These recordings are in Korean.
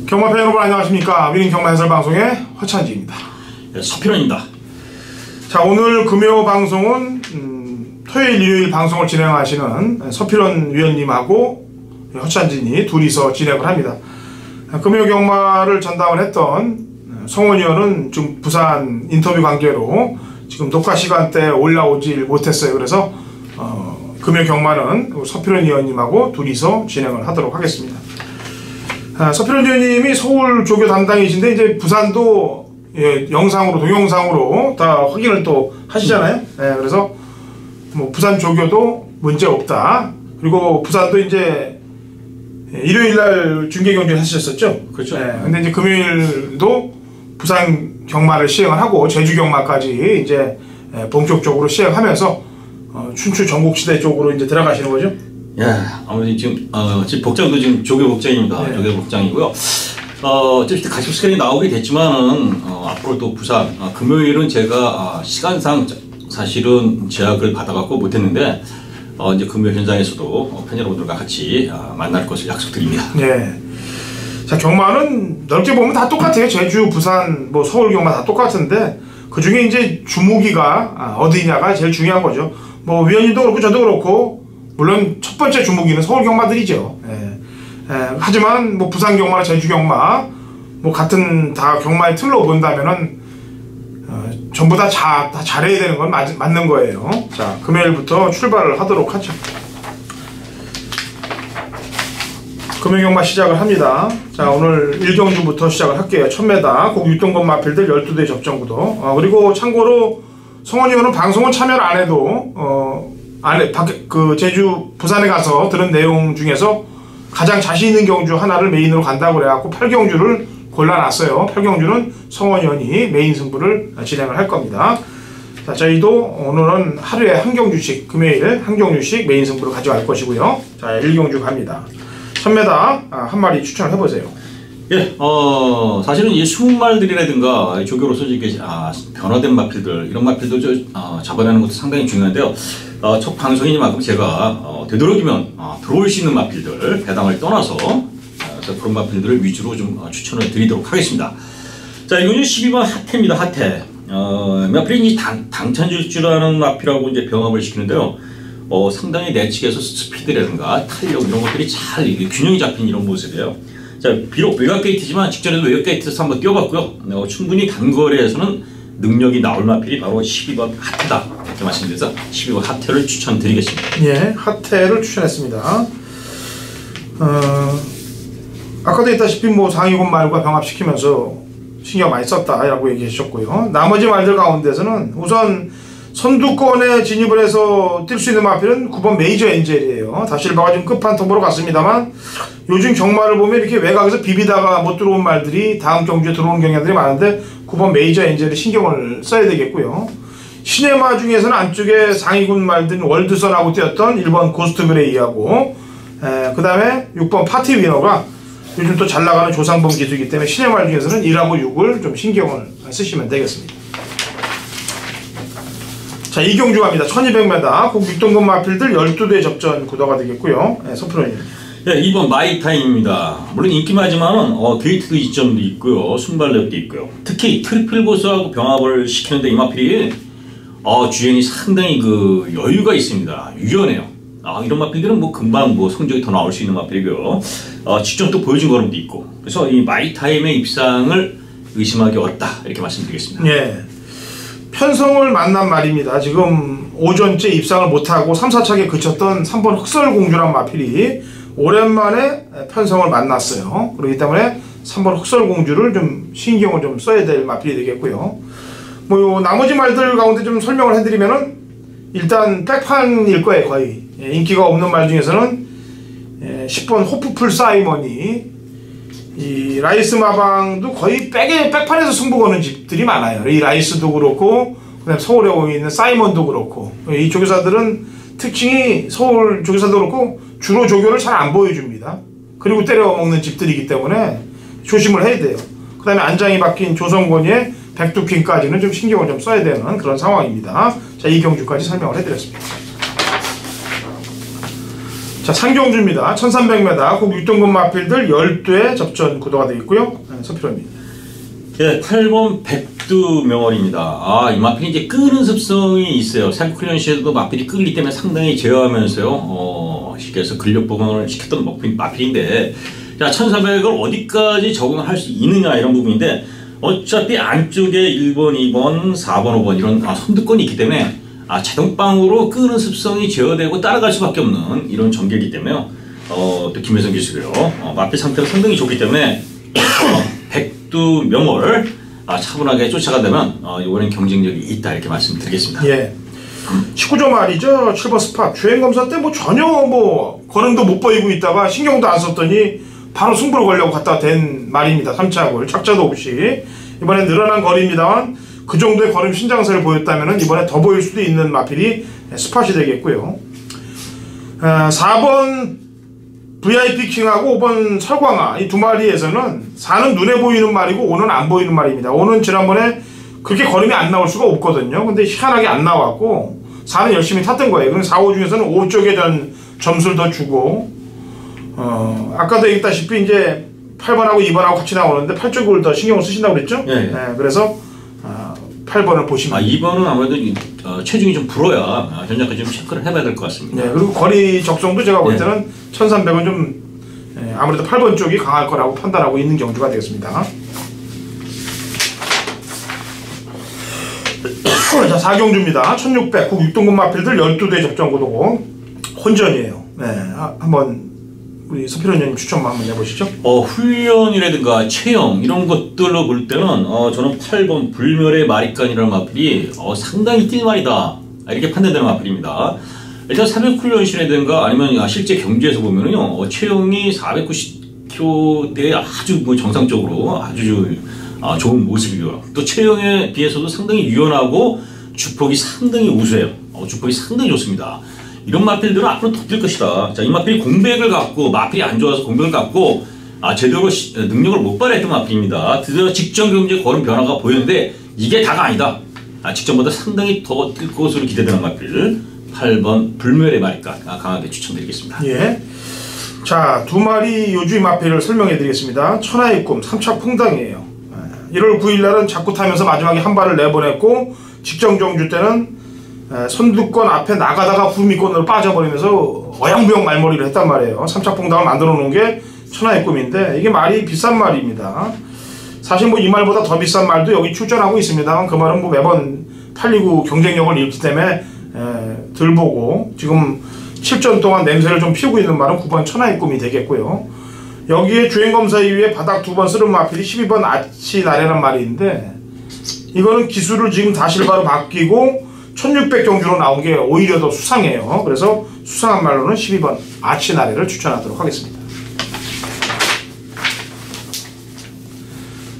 경마팬 여러분 안녕하십니까. 위닝 경마 해설 방송의 허찬지입니다. 네, 서필원입니다. 자, 오늘 금요 방송은 토요일 일요일 방송을 진행하시는 서필원 위원님하고 허찬진이 둘이서 진행을 합니다. 금요 경마를 전담을 했던 성원 의원은 지금 부산 인터뷰 관계로 지금 녹화 시간대에 올라오질 못했어요. 그래서 금요 경마는 서필원 의원님하고 둘이서 진행을 하도록 하겠습니다. 서필원 의원님이 서울 조교 담당이신데 이제 부산도 영상으로 동영상으로 다 확인을 또 하시잖아요. 그래서 뭐 부산 조교도 문제 없다. 그리고 부산도 이제 일요일날 중계 경기를 하셨었죠. 그렇죠. 근데 이제 금요일도 부산 경마를 시행을 하고 제주 경마까지 이제 본격적으로 시행하면서 춘추 전국시대 쪽으로 이제 들어가시는 거죠. 예, 아무래도 지금 복장도 지금 조교 복장입니다. 네. 조교 복장이고요. 어쨌든 가족 시간이 나오게 됐지만은 앞으로 또 부산 금요일은 제가 시간상 사실은 제약을 받아갖고 못했는데 이제 금요일 현장에서도 팬 여러분들과 같이 만날 것을 약속드립니다. 네. 자, 경마는 넓게 보면 다 똑같아요. 제주, 부산, 뭐 서울 경마 다 똑같은데 그 중에 이제 주무기가 어디냐가 제일 중요한 거죠. 뭐 위원님도 그렇고 저도 그렇고 물론 첫 번째 주무기는 서울 경마들이죠. 하지만 뭐 부산 경마나 제주 경마 뭐 같은 다 경마의 틀로 본다면은 전부 다 잘해야 되는 건 맞는 거예요. 자, 금요일부터 출발을 하도록 하죠. 금요 경마 시작을 합니다. 자, 오늘 1경주부터 시작을 할게요. 1000m 곡 6등급 마필들 12대 접전구도. 그리고 참고로 성원 의원은 방송은 참여를 안 해도 제주 부산에 가서 들은 내용 중에서 가장 자신 있는 경주 하나를 메인으로 간다고 그래갖고 8경주를 골라놨어요. 8경주는 성원 의원이 메인 승부를 진행을 할 겁니다. 자, 저희도 오늘은 하루에 한 경주씩, 금요일 한 경주씩 메인 승부를 가져갈 것이고요. 자, 1경주 갑니다. 1000m 한 마리 추천을 해보세요. 예, 사실은 이 수문말들이라든가 조교로서 이렇게 변화된 마필들, 이런 마필도 잡아내는 것도 상당히 중요한데요. 첫 방송이니만큼 제가 되도록이면 들어올 수 있는 마필들, 배당을 떠나서 그런 마필들을 위주로 좀 추천을 드리도록 하겠습니다. 자, 이거는 12번 하태입니다. 하태. 마필이 당찬질주라는 마필하고 이제 병합을 시키는데요. 상당히 내측에서 스피드라든가 탄력 이런 것들이 잘 균형이 잡힌 이런 모습이에요. 자, 비록 외곽 게이트지만 직전에도 외곽 게이트에서 한번 뛰어봤고요. 충분히 단거리에서는 능력이 나올 마필이 바로 12번 하태다. 이렇게 말씀드려서 12번 하태를 추천드리겠습니다. 예, 하태를 추천했습니다. 아까도 했다시피 뭐 상위군 말과 병합시키면서 신경 많이 썼다라고 얘기해 주셨고요. 나머지 말들 가운데서는 우선 선두권에 진입을 해서 뛸 수 있는 마필은 9번 메이저 엔젤이에요. 다실바가 지금 끝판톱으로 갔습니다만 요즘 경마를 보면 이렇게 외곽에서 비비다가 못 들어온 말들이 다음 경주에 들어오는 경향들이 많은데 9번 메이저 엔젤에 신경을 써야 되겠고요. 시네마 중에서는 안쪽에 상위군 말들은 월드선하고 뛰었던 1번 고스트 그레이하고 그 다음에 6번 파티 위너가 요즘 또 잘 나가는 조상범 기수이기 때문에 시네마 중에서는 1하고 6을 좀 신경을 쓰시면 되겠습니다. 자, 2경주 갑니다. 1200m 곡 6등급 마필들 12대 접전 구도가 되겠고요. 서프로님. 네, 2번 마이타임입니다. 물론 인기마지만은 게이트도 이점도 있고요. 순발력도 있고요. 특히 트리플 고수하고 병합을 시키는데 이 마필이 주행이 상당히 그 여유가 있습니다. 유연해요. 이런 마필들은 뭐 금방 뭐 성적이 더 나올 수 있는 마필이고요. 직전 또 보여준 걸음도 있고. 그래서 이 마이타임의 입상을 의심하기 어렵다. 이렇게 말씀드리겠습니다. 예. 편성을 만난 말입니다. 지금 오전째 입상을 못하고 3, 4차게 그쳤던 3번 흑설공주란 마필이 오랜만에 편성을 만났어요. 그렇기 때문에 3번 흑설공주를 좀 신경을 좀 써야 될 마필이 되겠고요. 뭐 나머지 말들 가운데 좀 설명을 해드리면은 일단 백판일 거예요. 거의 인기가 없는 말 중에서는 10번 호프풀 사이먼이 이 라이스 마방도 거의 백판에서 승부 거는 집들이 많아요. 이 라이스도 그렇고 그다음에 서울에 오고 있는 사이먼도 그렇고 이 조교사들은 특징이 서울 조교사도 그렇고 주로 조교를 잘 안 보여줍니다. 그리고 때려먹는 집들이기 때문에 조심을 해야 돼요. 그 다음에 안장이 바뀐 조성권의 백두킹까지는 좀 신경을 좀 써야 되는 그런 상황입니다. 자, 이 경주까지 설명을 해드렸습니다. 자, 상경주입니다. 1300m 국 6등급 마필들 12회 접전 구도가 되어 있고요. 서필호님. 예, 8번 백두명월입니다. 이 마필이 이제 끄는 습성이 있어요. 사이클리언 시에서도 마필이 끄기 때문에 상당히 제어하면서요. 쉽게 해서 근력 보강을 시켰던 마필인데, 자, 1400을 어디까지 적응할 수 있느냐 이런 부분인데, 어차피 안쪽에 1번, 2번, 4번, 5번 이런 선두권이 있기 때문에 자동방으로 끄는 습성이 제어되고 따라갈 수밖에 없는 이런 전개이기 때문에요. 또 김혜성 기술이요. 마필 상태가 상당히 좋기 때문에 백두명월 차분하게 쫓아간다면 이번엔 경쟁력이 있다 이렇게 말씀드리겠습니다. 예. 19조 말이죠. 7번 스팟 주행검사 때 뭐 전혀 뭐 권능도 못 보이고 있다가 신경도 안 썼더니 바로 승부를 걸려고 갖다 댄 말입니다. 3차골 착자도 없이 이번에 늘어난 거리입니다만 그 정도의 걸음 신장세를 보였다면 이번에 더 보일 수도 있는 마필이 스팟이 되겠고요. 4번 VIP 킹하고 5번 설광아 이 두 마리에서는 4는 눈에 보이는 말이고 5는 안 보이는 말입니다. 5는 지난번에 그렇게 걸음이 안 나올 수가 없거든요. 근데 희한하게 안 나왔고 4는 열심히 탔던 거예요. 그럼 4, 5 중에서는 5 쪽에 전 점수를 더 주고 아까도 얘기했다시피 이제 8번하고 2번하고 같이 나오는데 8쪽을 더 신경을 쓰신다고 그랬죠? 네. 그래서 8번을 보시면 2번은 아무래도 체중이 좀 불어야 현재까지 좀 체크를 해봐야 될 것 같습니다. 네, 그리고 거리 적성도 제가 볼 때는 1300은 좀 아무래도 8번 쪽이 강할 거라고 판단하고 있는 경주가 되겠습니다. 자, 4경주입니다. 1600 국 6등급 마필들 12대 접전 구도고 혼전이에요. 네, 한번 우리 서필원님 추천만 한번 해보시죠. 훈련이라든가 체형 이런 것들로 볼 때는 저는 8번 불멸의 마리칸이라는 마필이 상당히 뛸 말이다 이렇게 판단되는 마필입니다. 일단 400훈련실이라든가 아니면 실제 경주에서 보면은요 체형이 490kg대에 아주 뭐 정상적으로 아주 좋은 모습이고요. 또 체형에 비해서도 상당히 유연하고 주폭이 상당히 우수해요. 주폭이 상당히 좋습니다. 이런 마필들은 앞으로 더 뛸 것이다. 자, 이 마필이 공백을 갖고 마필이 안 좋아서 공백을 갖고 제대로 능력을 못 발휘했던 마필입니다. 드디어 직전 경주에 걸음 변화가 보였는데 이게 다가 아니다. 직전보다 상당히 더 뛸 것으로 기대되는 마필 8번 불멸의 마리칸 강하게 추천드리겠습니다. 예. 자, 두 마리 요주의 마필을 설명해 드리겠습니다. 천하의 꿈 3차 풍당이에요. 1월 9일 날은 자꾸 타면서 마지막에 한 발을 내보냈고 직전 경주 때는 선두권 앞에 나가다가 후미권으로 빠져버리면서 어양부영 말머리를 했단 말이에요. 3차 풍당을 만들어 놓은 게 천하의 꿈인데 이게 말이 비싼 말입니다. 사실 뭐 이 말보다 더 비싼 말도 여기 출전하고 있습니다만 그 말은 뭐 매번 팔리고 경쟁력을 잃기 때문에 덜 보고 지금 7전 동안 냄새를 좀 피우고 있는 말은 9번 천하의 꿈이 되겠고요. 여기에 주행검사 이후에 바닥 2번 쓰는 마필이 12번 아치나래란 말인데 이거는 기술을 지금 다 실바로 바뀌고 1600 경주로 나온 게 오히려 더 수상해요. 그래서 수상한 말로는 12번 아치나래를 추천하도록 하겠습니다.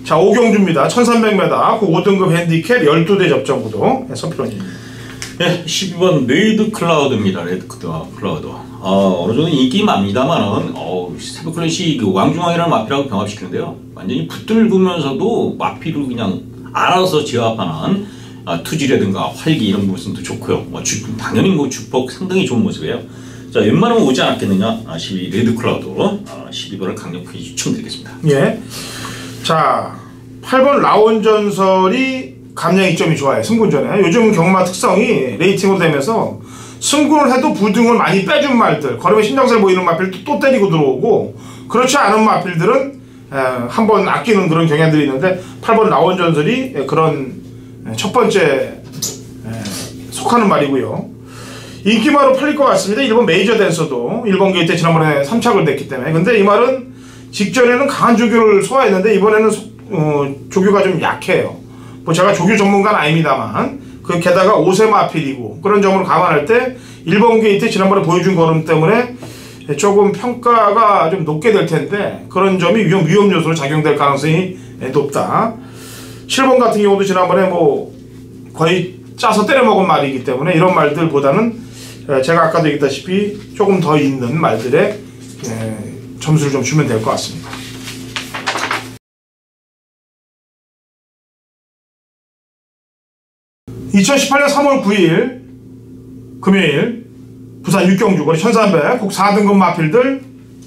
자, 5경주입니다. 1300m 5등급 핸디캡 12대 접전 구도 서필원님. 네, 12번 레드 클라우드입니다. 레드 클라우드. 어느 정도 인기 맙니다만은 새벽 클래식 왕중왕이라는 마필하고 병합시키는데요. 완전히 붙들면서도 마필을 그냥 알아서 제압하는 투지라든가 활기 이런 모습도 좋고요. 당연히 주폭 상당히 좋은 모습이에요. 자, 웬만하면 오지 않았겠느냐. 12 레드 클라우드 12번을 강력히 추천드리겠습니다. 예. 자, 8번 라온전설이 감량 이점이 좋아요. 승군전에 요즘 경마 특성이 레이팅으로 되면서 승군을 해도 부등을 많이 빼준 말들, 걸음에 신장세를 보이는 마필도 또 때리고 들어오고 그렇지 않은 마필들은 한번 아끼는 그런 경향들이 있는데 8번 라온전설이 그런 첫 번째 속하는 말이고요. 인기마로 팔릴 것 같습니다. 1번 메이저 댄서도 1번 게이트 지난번에 3착을 냈기 때문에. 근데 이 말은 직전에는 강한 조교를 소화했는데 이번에는 조교가 좀 약해요. 뭐 제가 조교 전문가는 아닙니다만 게다가 5세 마필이고 그런 점을 감안할 때 1번 게이트 지난번에 보여준 걸음 때문에 조금 평가가 좀 높게 될 텐데 그런 점이 위험 요소로 작용될 가능성이 높다. 7번 같은 경우도 지난번에 뭐 거의 짜서 때려먹은 말이기 때문에 이런 말들보다는 제가 아까도 얘기했다시피 조금 더 있는 말들에 점수를 좀 주면 될 것 같습니다. 2018년 3월 9일 금요일 부산 육경주 거리 1300 국 4등급 마필들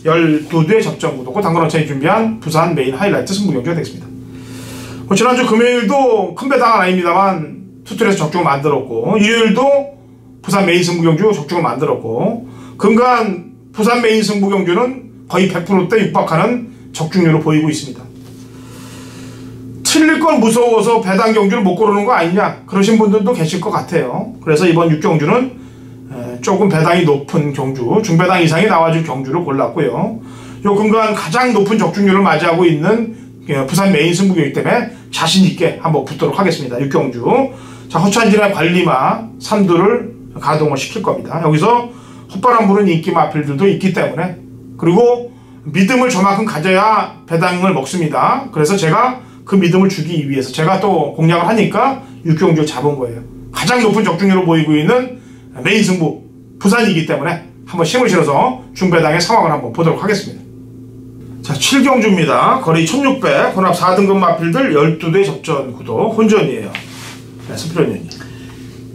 12대 접전 구도고 당근원천이 준비한 부산 메인 하이라이트 승부 경기가 되겠습니다. 지난주 금요일도 큰 배당은 아닙니다만 투툴에서 적중을 만들었고, 일요일도 부산 메인 승부 경주 적중을 만들었고, 근간 부산 메인 승부 경주는 거의 100%대 육박하는 적중률을 보이고 있습니다. 틀릴 건 무서워서 배당 경주를 못 고르는 거 아니냐, 그러신 분들도 계실 것 같아요. 그래서 이번 6경주는 조금 배당이 높은 경주, 중배당 이상이 나와줄 경주를 골랐고요. 요 근간 가장 높은 적중률을 맞이하고 있는 부산 메인 승부경기 때문에 자신있게 한번 붙도록 하겠습니다. 6경주. 자, 허찬진의 관리마 3두를 가동을 시킬 겁니다. 여기서 헛바람 부는 인기 마필들도 있기 때문에, 그리고 믿음을 저만큼 가져야 배당을 먹습니다. 그래서 제가 그 믿음을 주기 위해서 제가 또 공략을 하니까 6경주를 잡은 거예요. 가장 높은 적중률을 보이고 있는 메인 승부 부산이기 때문에 한번 힘을 실어서 중배당의 상황을 한번 보도록 하겠습니다. 자, 7경주입니다. 거리 1600 혼합 4등급 마필들 12대 접전 구도 혼전이에요. 네, 스프레니언이.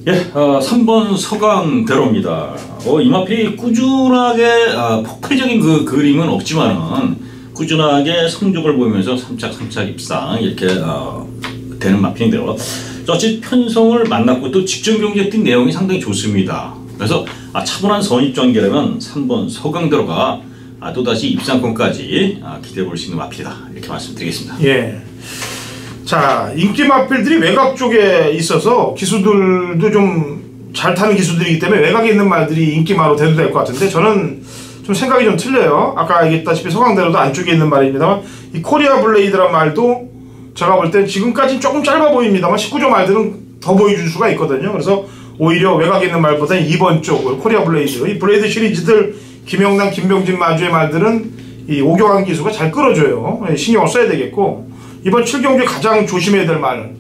예, 3번 서강대로입니다. 이 마필이 꾸준하게 폭발적인 그 그림은 없지만은 꾸준하게 성적을 보이면서 3착 입상 이렇게 되는 마필인데요. 어찌 편성을 만났고 또 직전 경기에 뛴 내용이 상당히 좋습니다. 그래서 차분한 선입전개라면 3번 서강대로가 또다시 입상권까지 기대해 볼 수 있는 마필이다, 이렇게 말씀드리겠습니다. 예. 자, 인기 마필들이 외곽 쪽에 있어서 기수들도 좀 잘 타는 기수들이기 때문에 외곽에 있는 말들이 인기마로 돼도 될 것 같은데, 저는 좀 생각이 좀 틀려요. 아까 얘기했다시피 서강대로도 안쪽에 있는 말입니다만, 이 코리아 블레이드란 말도 제가 볼 땐 지금까지는 조금 짧아 보입니다만 19조 말들은 더 보여줄 수가 있거든요. 그래서 오히려 외곽에 있는 말보다는 2번 쪽 코리아 블레이드, 이 블레이드 시리즈들 김영남, 김병진 마주의 말들은 이 오경환 기수가 잘 끌어줘요. 신경을 써야 되겠고, 이번 7경주에 가장 조심해야 될 말은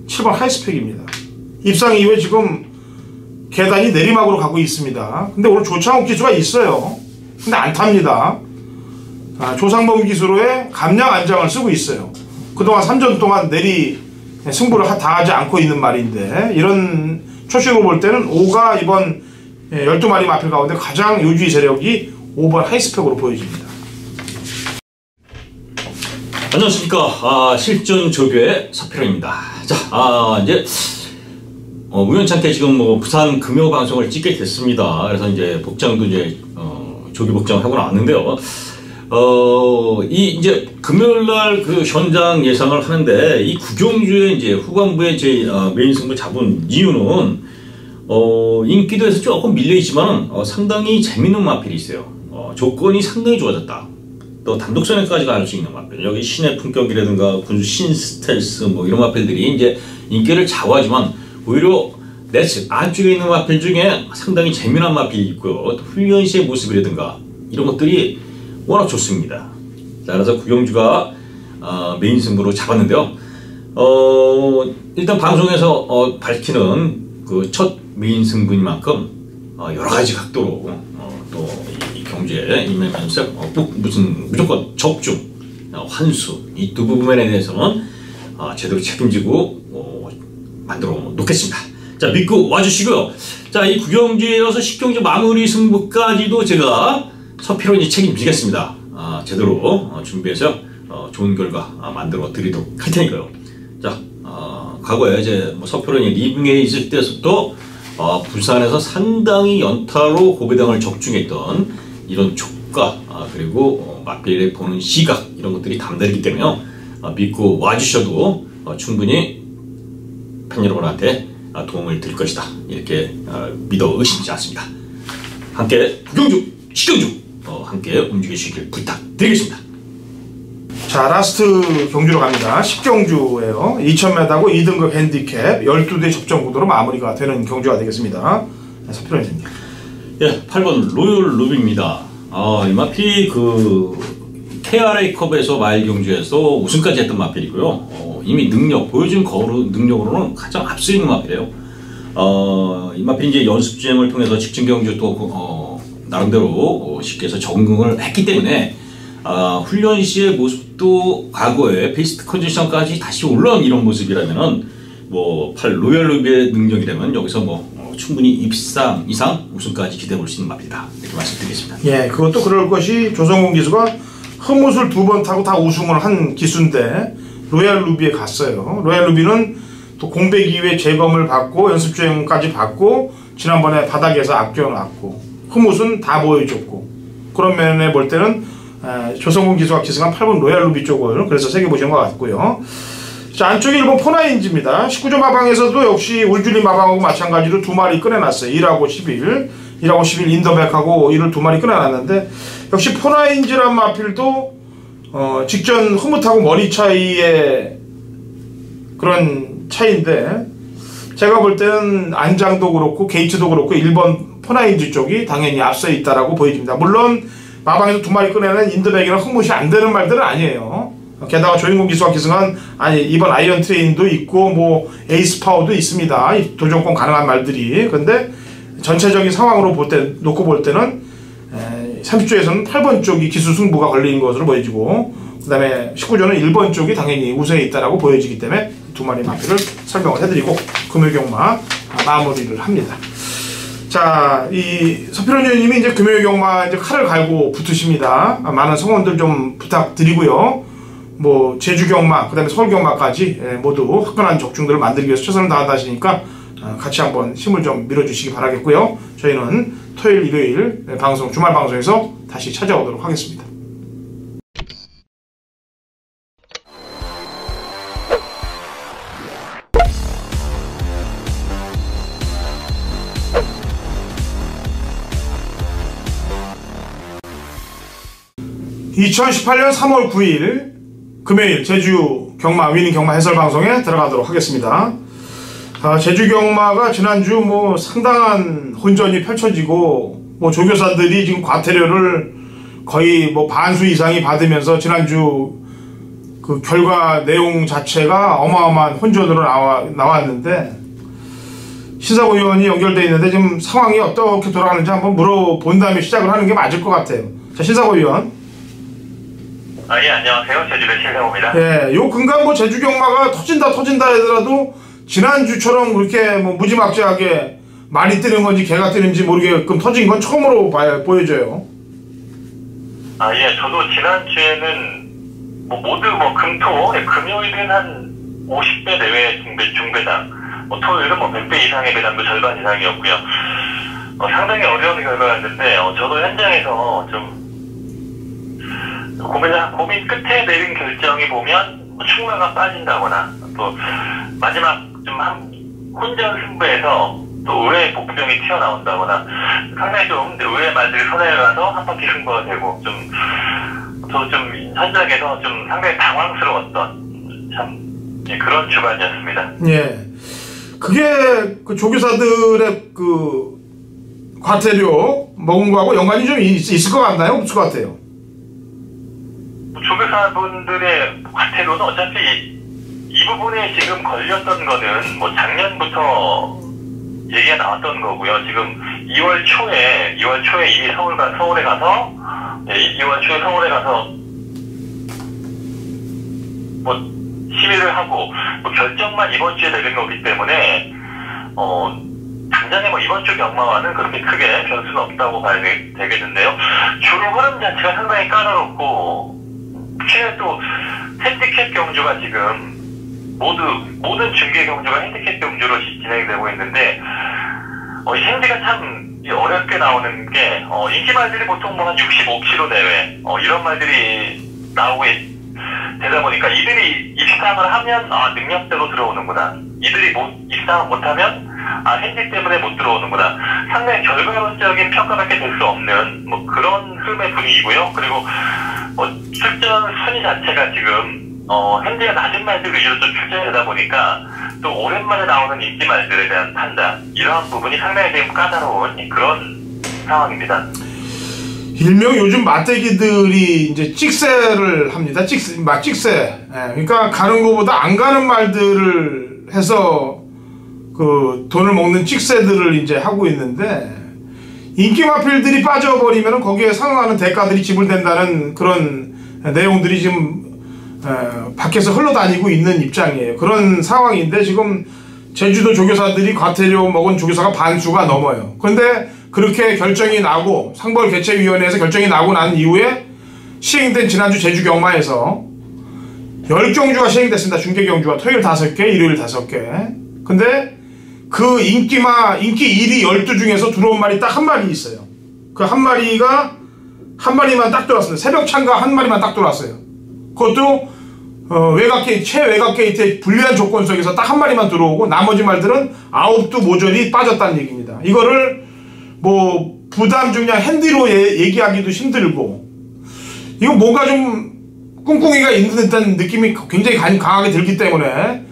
7번 하이스펙입니다. 입상 이후에 지금 계단이 내리막으로 가고 있습니다. 근데 오늘 조창욱 기수가 있어요. 근데 안 탑니다. 조상범 기수로의 감량 안장을 쓰고 있어요. 그동안 3전 동안 승부를 다 하지 않고 있는 말인데, 이런 초식으로 볼 때는 5가 이번 12마리 마필 가운데 가장 요주의 세력이 5번 하이스펙으로 보여집니다. 안녕하십니까. 실전 조교의 서필원입니다. 자, 이제 우연찮게 지금 부산 금요 방송을 찍게 됐습니다. 그래서 이제 복장도 이제 조교 복장을 하고 나왔는데요. 이제 금요일날 그 현장 예상을 하는데, 이 구경주에 이제 후반부에 제 메인 승부 잡은 이유는 인기도에서 조금 밀려있지만 상당히 재밌는 마필이 있어요. 조건이 상당히 좋아졌다. 또 단독선에까지 갈 수 있는 마필, 여기 신의 품격이라든가 군수 신스텔스 이런 마필들이 이제 인기를 좌우하지만, 오히려 내 안쪽에 있는 마필 중에 상당히 재미난 마필이 있고요. 또 훈련시의 모습이라든가 이런 것들이 워낙 좋습니다. 자, 그래서 구경주가 메인 승부로 잡았는데요. 일단 방송에서 밝히는 그 첫 메인 승부인 만큼 여러 가지 각도로 또 이 경주에 임하면서 무조건 적중, 환수 이 두 부분에 대해서는 제대로 책임지고 만들어 놓겠습니다. 자, 믿고 와주시고요. 자, 이 구경주에서 10경주 마무리 승부까지도 제가 서필원이 책임지겠습니다. 제대로 준비해서 좋은 결과 만들어 드리도록 할 테니까요. 자, 과거에 이제 서필원이 리빙에 있을 때부터 부산에서 상당히 연타로 고배당을 적중했던 이런 촉각, 그리고 마필에 보는 시각, 이런 것들이 담다르기 때문에 믿고 와주셔도 충분히 팬 여러분한테 도움을 드릴 것이다, 이렇게 믿어 의심치 않습니다. 함께 구경주, 시경주 함께 움직이시길 부탁드리겠습니다. 자, 라스트 경주로 갑니다. 10경주예요. 2000m고 2등급 핸디캡 12대 접전 구도로 마무리가 되는 경주가 되겠습니다. 서필원님. 예, 8번 로열 루비입니다. 이 마필이 그 KRA컵에서 마일 경주에서 우승까지 했던 마필이고요. 이미 보여준 거루 능력으로는 가장 앞서 있는 마필이에요. 이 마필이 이제 연습 주행을 통해서 직전 경주 또 나름대로 쉽게 해서 적응을 했기 때문에 훈련 시의 모습도 과거에 베스트 컨디션까지 다시 올라온 이런 모습이라면은 8 로열 루비의 능력이라면 여기서 충분히 입상 이상 우승까지 기대해 볼 수 있는 마필이다. 이렇게 말씀드리겠습니다. 예, 그것도 그럴 것이 조성곤 기수가 흠옷을 2번 타고 다 우승을 한 기수인데 로얄 루비에 갔어요. 로얄 루비는 또 공백 이후에 재검을 받고 연습주행까지 받고 지난번에 바닥에서 악경을 흠옷은 다 보여줬고 그런 면에 볼 때는 조성곤 기수가 기승한 8번 로얄 루비 쪽을 그래서 새겨보신 것 같고요. 자, 안쪽에 1번 포나인지입니다. 19점 마방에서도 역시 울줄리 마방하고 마찬가지로 2마리 꺼내놨어요. 1하고 11 인더백하고 1을 2마리 꺼내놨는데 역시 포나인지란 마필도 직전 흐뭇하고 머리 차이의 그런 차이인데 제가 볼 때는 안장도 그렇고 게이트도 그렇고 1번 포나인지 쪽이 당연히 앞서 있다라고 보여집니다. 물론 마방에서 2마리 꺼내는 인더백이랑 흐뭇이 안 되는 말들은 아니에요. 게다가 조인공 기수와 기승한 이번 아이언 트레인도 있고 뭐 에이스 파워도 있습니다. 도전권 가능한 말들이. 근데 전체적인 상황으로 놓고 볼 때는 30조에서는 8번 쪽이 기수 승부가 걸리는 것으로 보여지고 그 다음에 19조는 1번 쪽이 당연히 우세에 있다라고 보여지기 때문에 2마리 마필을 설명을 해드리고 금요경마 마무리를 합니다. 자, 이 서필원 의원님이 이제 금요경마 이제 칼을 갈고 붙으십니다. 많은 성원들 좀 부탁드리고요. 뭐 제주경마, 그 다음에 서울경마까지 모두 화끈한 적중들을 만들기 위해서 최선을 다한다 하시니까 같이 한번 힘을 좀 밀어주시기 바라겠고요. 저희는 토요일, 일요일 방송, 주말 방송에서 다시 찾아오도록 하겠습니다. (2018년 3월 9일) 금요일 제주 경마 위닝 경마 해설 방송에 들어가도록 하겠습니다. 제주 경마가 지난주 뭐 상당한 혼전이 펼쳐지고 뭐 조교사들이 지금 과태료를 거의 뭐 반수 이상이 받으면서 지난주 그 결과 내용 자체가 어마어마한 혼전으로 나왔는데 신사고위원이 연결되어 있는데 지금 상황이 어떻게 돌아가는지 한번 물어본 다음에 시작을 하는 게 맞을 것 같아요. 자, 신사고위원. 예, 안녕하세요. 제주의 신사고입니다. 예, 요 근간 뭐 제주 경마가 터진다 하더라도 지난주처럼 그렇게 뭐 무지막지하게 말이 뜨는 건지 개가 뜨는지 모르게끔 터진 건 처음으로 보여져요. 예, 저도 지난주에는 뭐 모두 뭐 금토, 금요일은 한 50배 내외 중배당, 뭐 토요일은 뭐 100배 이상의 배당도 절반 이상이었고요. 상당히 어려운 결과였는데, 저도 현장에서 좀 고민 끝에 내린 결정이 보면 뭐 충마가 빠진다거나 또 마지막 좀 혼전 승부에서 또 의외의 복병이 튀어나온다거나 상당히 좀 의외의 말들이 선회를 가서 한 바퀴 승부가 되고 저도 좀 현장에서 좀 상당히 당황스러웠던 그런 주간이었습니다. 예, 그게 그 조교사들의 그 과태료 먹은 거하고 연관이 좀 있을 것 같나요? 없을 것 같아요. 조교사분들의 과태료는 어차피 이 부분에 지금 걸렸던 거는 뭐 작년부터 얘기가 나왔던 거고요. 지금 2월 초에 이미 서울에 가서 2월 초에 서울에 가서 뭐 시위를 하고 뭐 결정만 이번 주에 내린 거기 때문에 당장에 뭐 이번 주 경마와는 그렇게 크게 변수는 없다고 봐야 되겠는데요. 주로 흐름 자체가 상당히 까다롭고 특히나 또 핸디캡 경주가 지금 모든 중계 경주가 핸디캡 경주로 진행되고 있는데 이 핸디가 참 어렵게 나오는 게 인기 말들이 보통 뭐 한 65kg 내외 이런 말들이 나오게 되다 보니까 이들이 입상을 하면 능력대로 들어오는구나, 이들이 입상을 못하면 핸디 때문에 못 들어오는구나, 상당히 결과론적인 평가밖에 될 수 없는 뭐 그런 흐름의 분위기고요. 그리고 출전 순위 자체가 지금 핸디가 낮은 말들 위주로 좀 출전되다 보니까 또 오랜만에 나오는 인기 말들에 대한 판단, 이러한 부분이 상당히 지금 까다로운 그런 상황입니다. 일명 요즘 맞대기들이 이제 찍새를 합니다. 찍새. 예, 그러니까 가는 것보다 안 가는 말들을 해서 그 돈을 먹는 찍새들을 이제 하고 있는데, 인기 마필들이 빠져버리면 거기에 상응하는 대가들이 지불된다는 그런 내용들이 지금 밖에서 흘러다니고 있는 입장이에요. 그런 상황인데 지금 제주도 조교사들이 과태료 먹은 조교사가 반수가 넘어요. 그런데 그렇게 결정이 나고 상벌개최위원회에서 결정이 나고 난 이후에 시행된 지난주 제주 경마에서 10경주가 시행됐습니다. 중계경주가 토요일 5개, 일요일 5개. 근데 그 인기 1위 12 중에서 들어온 말이 딱 한 마리 있어요. 그 한 마리가 한 마리만 딱 들어왔습니다. 새벽 참가 한 마리만 딱 들어왔어요. 그것도 외곽 게이트, 최외곽 게이트의 불리한 조건 속에서 딱 한 마리만 들어오고 나머지 말들은 9두 모조리 빠졌다는 얘기입니다. 이거를 뭐 부담 중량 핸디로 얘기하기도 힘들고 이거 뭔가 좀 꿍꿍이가 있는 듯한 느낌이 굉장히 강하게 들기 때문에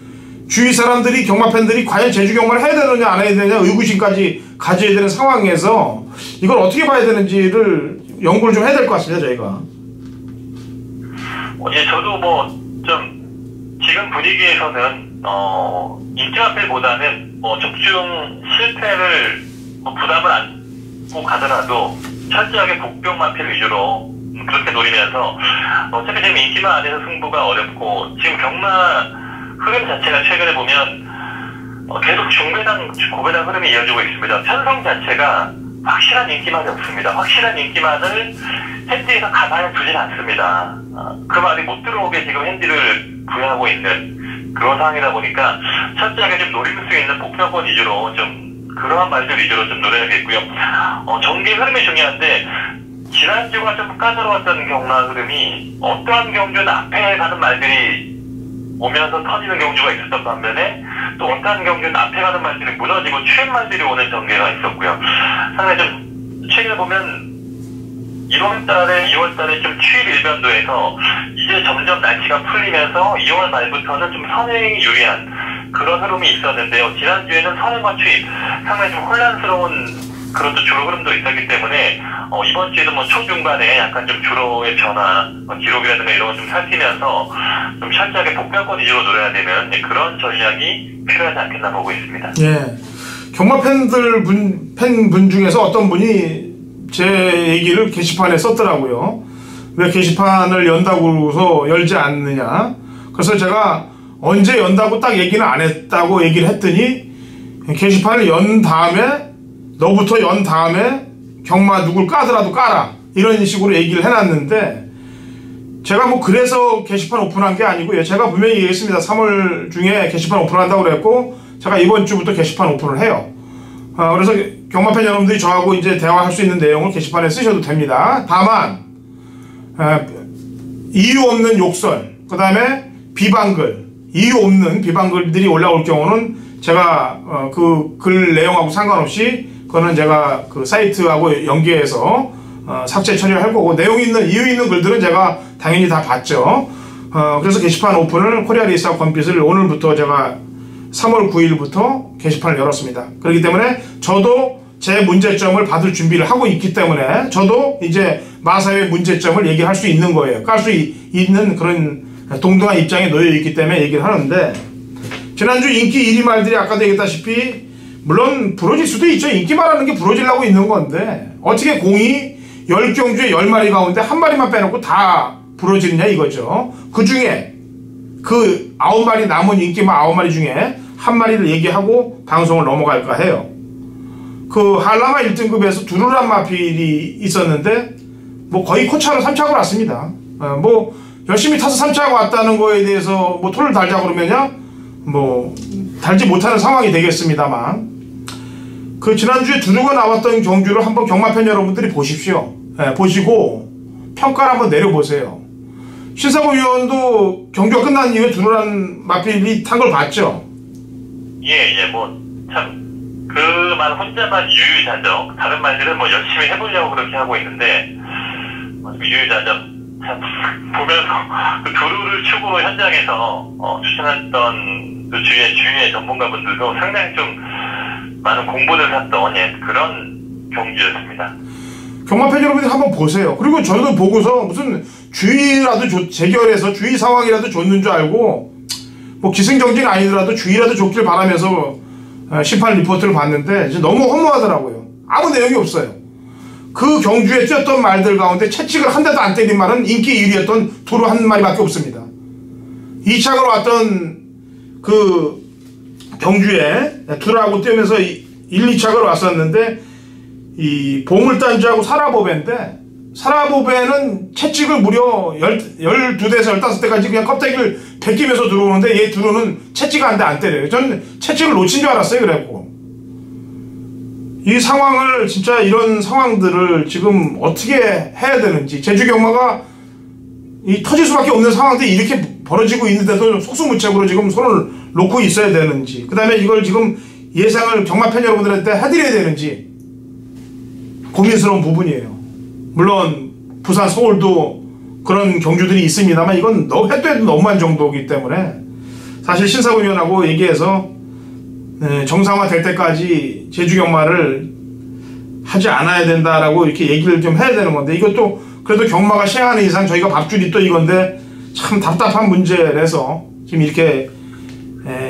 주위 사람들이 경마 팬들이 과연 제주 경마를 해야 되느냐 안 해야 되느냐 의구심까지 가져야 되는 상황에서 이걸 어떻게 봐야 되는지를 연구를 좀 해야 될 것 같습니다. 저희가 저도 뭐 좀 지금 분위기에서는 인기마필보다는 적중 실패를 부담을 안고 가더라도 철저하게 복병마필 위주로 그렇게 노리면서 어차피 지금 인기만 안에서 승부가 어렵고 지금 경마 흐름 자체가 최근에 보면 계속 중배당 고배당 흐름이 이어지고 있습니다. 편성 자체가 확실한 인기만이 없습니다. 확실한 인기만을 핸디에서 가만히 두진 않습니다. 그 말이 못 들어오게 지금 핸디를 부여하고 있는 그런 상황이다 보니까 철저하게 좀 노릴 수 있는 복병권 위주로 좀 그러한 말들 위주로 좀 노려야겠고요. 전개 흐름이 중요한데 지난주가 좀 까다로웠던 경마 흐름이 어떠한 경주는 앞에 가는 말들이 오면서 터지는 경주가 있었던 반면에 또 어떠한 경주는 앞에 가는 말들이 무너지고 추행 말들이 오는 전개가 있었고요. 상당히 좀 최근에 보면 1월달에 2월달에 좀 추일 일변도에서 이제 점점 날씨가 풀리면서 2월 말부터는 좀 선행이 유리한 그런 흐름이 있었는데요. 지난주에는 선행과 추입 상당히 좀 혼란스러운 그런 또 주로 흐름도 있었기 때문에 이번 주에도 뭐 초중반에 약간 좀 주로의 변화, 기록이라든가 이런 거 좀 살피면서 좀 철저하게 복병권 위주로 노려야 되는 그런 전략이 필요하지 않겠나 보고 있습니다. 예, 경마 팬분 중에서 어떤 분이 제 얘기를 게시판에 썼더라고요. 왜 게시판을 연다고 열지 않느냐. 그래서 제가 언제 연다고 딱 얘기는 안 했다고 얘기를 했더니 게시판을 연 다음에 너부터 연 다음에 경마 누굴 까더라도 까라 이런 식으로 얘기를 해놨는데 제가 뭐 그래서 게시판 오픈한 게 아니고요. 제가 분명히 얘기했습니다. 3월 중에 게시판 오픈한다고 그랬고 제가 이번 주부터 게시판 오픈을 해요. 그래서 경마팬 여러분들이 저하고 이제 대화할 수 있는 내용을 게시판에 쓰셔도 됩니다. 다만 이유 없는 욕설, 그 다음에 비방글, 이유 없는 비방글들이 올라올 경우는 제가 그 글 내용하고 상관없이 그거는 제가 그 사이트하고 연계해서 삭제 처리를 할 거고 내용 있는 이유 있는 글들은 제가 당연히 다 봤죠. 그래서 게시판 오픈을 코리아 레이스와 건빛을 오늘부터 제가 3월 9일부터 게시판을 열었습니다. 그렇기 때문에 저도 제 문제점을 받을 준비를 하고 있기 때문에 저도 이제 마사의 문제점을 얘기할 수 있는 거예요. 깔 수 있는 그런 동등한 입장에 놓여 있기 때문에 얘기를 하는데 지난주 인기 1위 말들이 아까도 얘기했다시피 물론 부러질 수도 있죠. 인기 말하는 게 부러지려고 있는 건데 어떻게 공이 10경주에 10마리 가운데 한 마리만 빼놓고 다 부러지느냐 이거죠. 그 중에 그 9마리 남은 인기만 9마리 중에 한 마리를 얘기하고 방송을 넘어갈까 해요. 그 한라마 1등급에서 두루란 마필이 있었는데 뭐 거의 코차로 3차하고 왔습니다. 뭐 열심히 타서 3차하고 왔다는 거에 대해서 뭐 토를 달자 그러면요 뭐 달지 못하는 상황이 되겠습니다만 그 지난주에 두루가 나왔던 경주를 한번 경마팬 여러분들이 보십시오. 보시고 평가를 한번 내려보세요. 신사고 위원도 경주가 끝난 이후에 두루란 마필이 탄 걸 봤죠? 예, 뭐 참 그 말 혼자만 유유자적, 다른 말들은 뭐 열심히 해보려고 그렇게 하고 있는데 유유자적 참 보면서 그 두루를 축으로 현장에서 추천했던 그 주위의 전문가분들도 상당히 좀 많은 공분을 샀던 그런 경주였습니다. 경마팬 여러분들 한번 보세요. 그리고 저도 보고서 무슨 주의라도 재결해서 주의 상황이라도 줬는 줄 알고 뭐 기승전결이 아니더라도 주의라도 줬길 바라면서 심판 리포트를 봤는데 이제 너무 허무하더라고요. 아무 내용이 없어요. 그 경주에 뛰었던 말들 가운데 채찍을 한 대도 안 때린 말은 인기 1위였던 두루 한 마리밖에 없습니다. 2착으로 왔던 그 경주에 둘하고 뛰면서 1, 2착을 왔었는데 이 보물단주하고 사라보배인데 사라보배는 채찍을 무려 12대에서 15대까지 그냥 껍데기를 벗기면서 들어오는데 얘 둘은 채찍 한 대 안 때려요. 저는 채찍을 놓친 줄 알았어요. 그래갖고 이 상황을 진짜 이런 상황들을 지금 어떻게 해야 되는지 제주경마가 이 터질 수밖에 없는 상황들이 이렇게 벌어지고 있는데도 속수무책으로 지금 손을 놓고 있어야 되는지 그 다음에 이걸 지금 예상을 경마 팬 여러분들한테 해드려야 되는지 고민스러운 부분이에요. 물론 부산 서울도 그런 경주들이 있습니다만 이건 해도 해도 너무한 정도이기 때문에 사실 신사위원하고 얘기해서 정상화 될 때까지 제주경마를 하지 않아야 된다라고 이렇게 얘기를 좀 해야 되는 건데 이것도 그래도 경마가 시행하는 이상 저희가 밥줄이 또 이건데 참 답답한 문제라서 지금 이렇게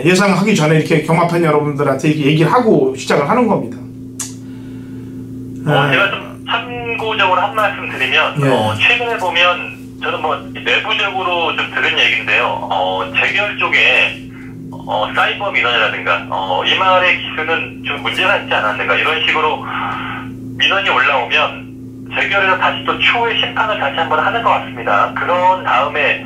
예상하기 전에 이렇게 경마팬 여러분들한테 이렇게 얘기를 하고 시작을 하는 겁니다. 제가 좀 참고적으로 한 말씀 드리면 최근에 보면 저는 뭐 내부적으로 좀 들은 얘기인데요. 재결 쪽에 사이버 민원이라든가 이 말의 기수는 좀 문제가 있지 않았는가 이런 식으로 민원이 올라오면 재결에서 다시 또 추후에 심판을 다시 한번 하는 것 같습니다. 그런 다음에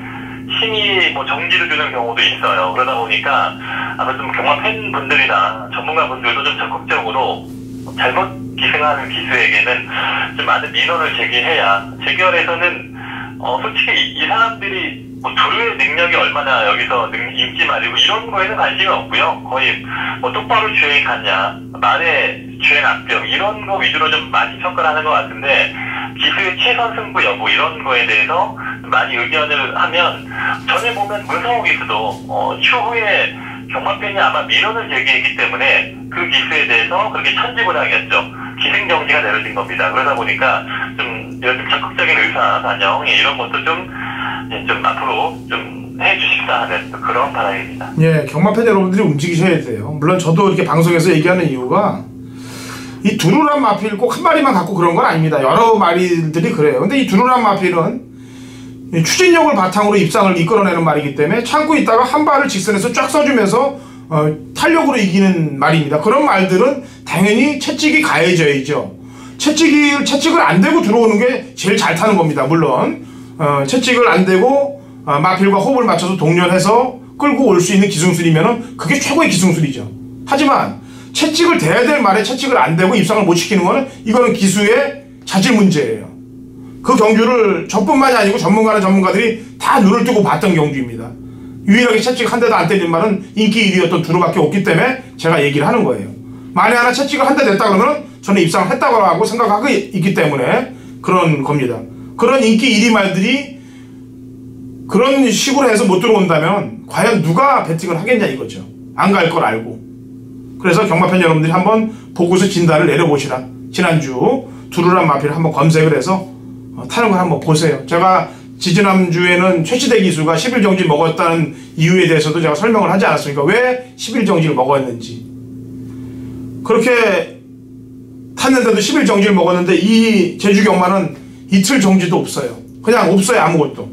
심의 뭐 정지를 주는 경우도 있어요. 그러다 보니까 아마 좀 경마 팬분들이나 전문가분들도 좀 적극적으로 잘못 기승하는 기수에게는 좀 많은 민원을 제기해야 재결에서는 솔직히 이 사람들이 뭐 두루의 능력이 얼마나 여기서 인기 말이고 이런 거에는 관심이 없고요. 거의 뭐 똑바로 주행 갔냐, 말의 주행 악병 이런 거 위주로 좀 많이 평가를 하는 것 같은데 기수의 최선 승부 여부 이런 거에 대해서 많이 의견을 하면 전에 보면 문성호 기수도 추후에 경마팬이 아마 민원을 제기했기 때문에 그 기수에 대해서 그렇게 천지부당이었죠. 기승정지가 내려진 겁니다. 그러다 보니까 좀 이런 좀 적극적인 의사 반영 이런 것도 좀 앞으로 좀 해주십사 하는 그런 바람입니다. 예, 경마팬 여러분들이 움직이셔야 돼요. 물론 저도 이렇게 방송에서 얘기하는 이유가 이 두루란 마필 꼭 한 마리만 갖고 그런 건 아닙니다. 여러 마리들이 그래요. 근데 이 두루란 마필은 추진력을 바탕으로 입상을 이끌어내는 말이기 때문에 참고 있다가 한 발을 직선에서 쫙 써주면서 탄력으로 이기는 말입니다. 그런 말들은 당연히 채찍이 가해져야죠. 채찍을 안 대고 들어오는 게 제일 잘 타는 겁니다. 물론 채찍을 안 대고 마필과 호흡을 맞춰서 동렬해서 끌고 올 수 있는 기승술이면은 그게 최고의 기승술이죠. 하지만 채찍을 대야 될 말에 채찍을 안 대고 입상을 못 시키는 거는 이거는 기수의 자질 문제예요. 그 경주를 저뿐만이 아니고 전문가들이 다 눈을 뜨고 봤던 경주입니다. 유일하게 채찍 한 대도 안 때린 말은 인기 1위였던 두루밖에 없기 때문에 제가 얘기를 하는 거예요. 만에 하나 채찍을 한 대 냈다 그러면 저는 입상을 했다고 하고 생각하고 있기 때문에 그런 겁니다. 그런 인기 1위 말들이 그런 식으로 해서 못 들어온다면 과연 누가 배팅을 하겠냐 이거죠. 안 갈 걸 알고. 그래서 경마팬 여러분들이 한번 보고서 진단을 내려보시라. 지난주 두루란 마필을 한번 검색을 해서 타는 걸 한번 보세요. 제가 지지난주에는 최시대 기수가 10일정지 먹었다는 이유에 대해서도 제가 설명을 하지 않았습니까? 왜 10일정지를 먹었는지. 그렇게 탔는데도 10일정지를 먹었는데 이 제주경마는 이틀 정지도 없어요. 그냥 없어요. 아무것도.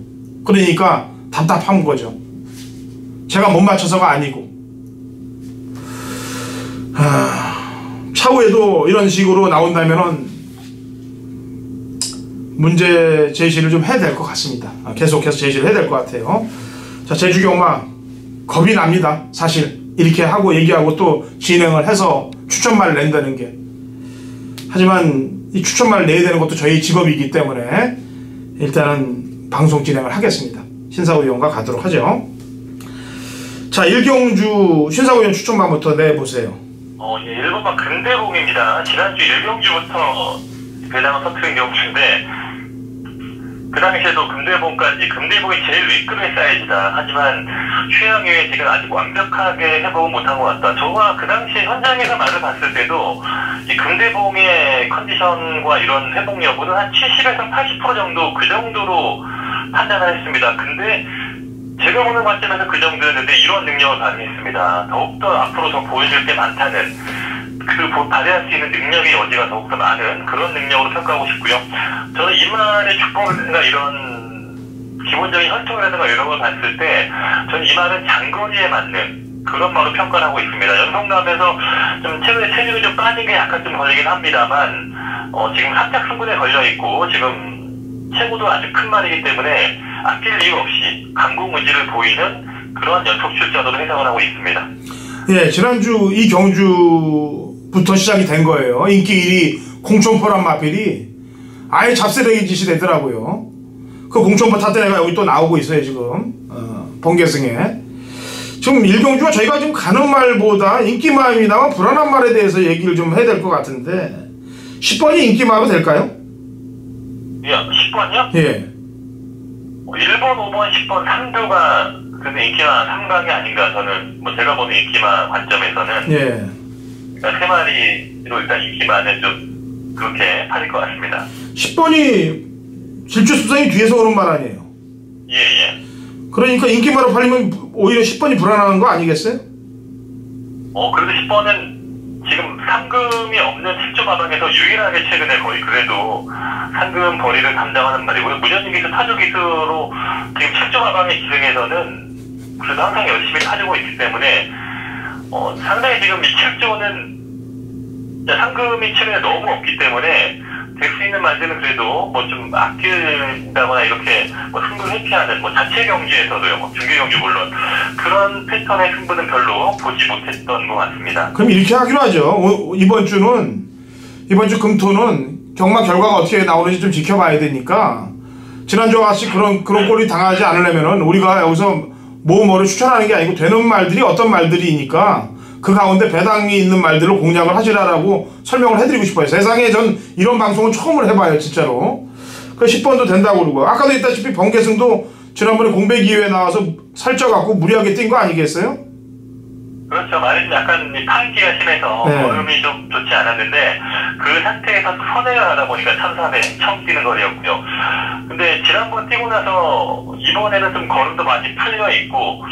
그러니까 답답한 거죠. 제가 못 맞춰서가 아니고. 차후에도 이런 식으로 나온다면은 문제 제시를 좀 해야 될 것 같습니다. 계속해서 제시를 해야 될 것 같아요. 자, 제주경마 겁이 납니다. 사실 이렇게 하고 얘기하고 또 진행을 해서 추천말을 낸다는 게. 하지만 이 추천말을 내야 되는 것도 저희 직업이기 때문에 일단은 방송 진행을 하겠습니다. 신사우 의원과 가도록 하죠. 자, 일경주 신사우 의원 추천말부터 내보세요. 예, 1번만 금대봉입니다. 지난주 일경주부터 배당을 터뜨린 경주인데 그 당시에도 금대봉이 제일 윗급의 사이즈다. 하지만 최양의 지금 아직 완벽하게 회복은 못한 것 같다. 저와 그 당시 현장에서 말을 봤을 때도 이 금대봉의 컨디션과 이런 회복 여부는 한 70에서 80% 정도 그 정도로 판단을 했습니다. 근데 제가 보는 관점에서 그 정도였는데 이런 능력을 발휘했습니다. 더욱더 앞으로 더 보여줄 게 많다는 발휘할 수 있는 능력의 여지가 더욱더 많은 그런 능력으로 평가하고 싶고요. 저는 이 말의 축복이라든가 이런 기본적인 혈통이라든가 이런 걸 봤을 때 저는 이 말은 장거리에 맞는 그런 말로 평가를 하고 있습니다. 연속남에서 좀 최근에 체중이 좀 빠진 게 약간 좀 걸리긴 합니다만, 지금 3작 승부에 걸려있고, 지금 체구도 아주 큰 말이기 때문에 아낄 이유 없이 강국 의지를 보이는 그런 연속 출전으로 해석을 하고 있습니다. 예, 지난주 이 경주부터 시작이 된 거예요. 인기 1위 공천포란 마필이 아예 잡세대기 짓이 되더라고요. 그 공천포 탔던 애가 여기 또 나오고 있어요, 지금. 번개승에. 지금 1경주가 저희가 지금 가는 말보다 인기마음이나마 불안한 말에 대해서 얘기를 좀 해야 될 것 같은데, 10번이 인기마음이 될까요? 예, 10번이요? 예. 1번, 5번, 10번, 3두가 그래서 인기마 3강이 아닌가, 저는, 제가 보는 인기마 관점에서는. 예. 그러니까 3마리로 일단 인기마는 좀 그렇게 팔릴 것 같습니다. 10번이 질주수성이 뒤에서 오는 말 아니에요? 예, 예. 그러니까 인기마로 팔리면 오히려 10번이 불안한 거 아니겠어요? 그래도 10번은 지금 상금이 없는 7조 마방에서 유일하게 최근에 거의 그래도 상금 벌이를 담당하는 말이고요. 무전기수 타조기수로 지금 7조 마방의 기승에서는 그래도 항상 열심히 타주고 있기 때문에 상당히 지금 이 7조는 상금이 최근에 너무 없기 때문에 될 수 있는 말들은 그래도 좀 아낀다거나 이렇게 승부를 회피하는 자체 경기에서도요, 중계 경기 물론 그런 패턴의 승부는 별로 보지 못했던 것 같습니다. 그럼 이렇게 하기로 하죠. 이번 주 금토는 경마 결과가 어떻게 나오는지 좀 지켜봐야 되니까, 지난주와 같이 그런 꼴이 당하지 않으려면은 우리가 여기서 뭐를 추천하는 게 아니고 되는 말들이 어떤 말들이니까 그 가운데 배당이 있는 말들을 공략을 하시라라고 설명을 해드리고 싶어요. 세상에 전 이런 방송은 처음으로 해봐요, 진짜로. 그 10번도 된다고 그러고, 아까도 있다시피 번개승도 지난번에 공백이후에 나와서 살쪄갖고 무리하게 뛴 거 아니겠어요? 그렇죠. 말이 약간 파인기가 심해서 네. 걸음이 좀 좋지 않았는데 그 상태에서 선회를 하다 보니까 1300 처음 뛰는 거리였고요. 근데 지난번 뛰고 나서 이번에는 좀 걸음도 많이 풀려 있고